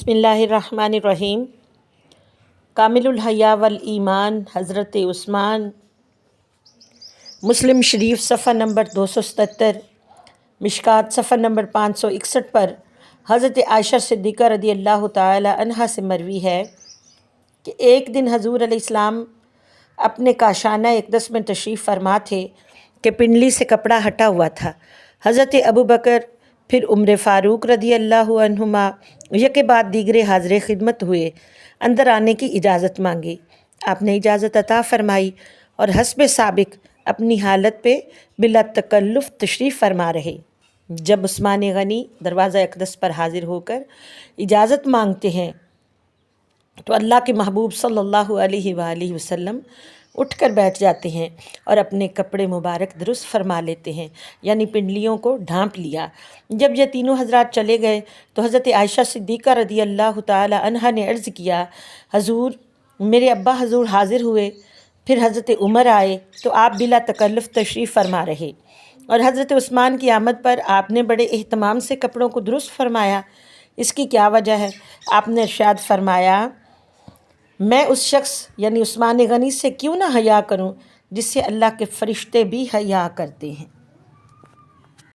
बिस्मिल्लाहिर्रहमानिर्रहीम। कामिलुल हया वल ईमान हज़रत उस्मान। मुस्लिम शरीफ सफ़ा नंबर 277, मिशकात सफ़ा नंबर 561 पर हज़रत आयशा सिद्दीक़ा रदी अल्लाह ताला अन्हा से मरवी है कि एक दिन हजूर अलैहिस्सलाम अपने काशाना इक़दस में तशरीफ़ फरमा थे कि पिंडली से कपड़ा हटा हुआ था। हज़रत अबू बकर फिर उम्र फ़ारूक रदी अल्लाहु अन्हुमा यके बाद दीगरे हाज़िर खिदमत हुए। अंदर आने की इजाज़त मांगी, आपने इजाज़त अता फ़रमाई और हस्ब साबिक अपनी हालत पे बिला तकल्लुफ़ तशरीफ़ फरमा रहे। जब उस्मान गनी दरवाज़ा अक़दस पर हाज़िर होकर इजाज़त मांगते हैं तो अल्लाह के महबूब सल्लल्लाहु अलैहि वसल्लम उठकर बैठ जाते हैं और अपने कपड़े मुबारक दुरुस्त फरमा लेते हैं, यानी पिंडलियों को ढांप लिया। जब ये तीनों हज़रात चले गए तो हज़रत आयशा सिद्दीक़ा रदी अल्लाह ताला अन्हा ने अर्ज़ किया, हजूर मेरे अब्बा हजूर हाज़िर हुए। फिर हज़रत उमर आए तो आप बिला तकल्लुफ़ तशरीफ़ फरमा रहे और हज़रत उस्मान की आमद पर आपने बड़े एहतमाम से कपड़ों को दुरुस्त फरमाया। इसकी क्या वजह है? आपने इरशाद फरमाया, मैं उस शख्स यानी उस्मान गनी से क्यों ना हया करूं जिससे अल्लाह के फ़रिश्ते भी हया करते हैं।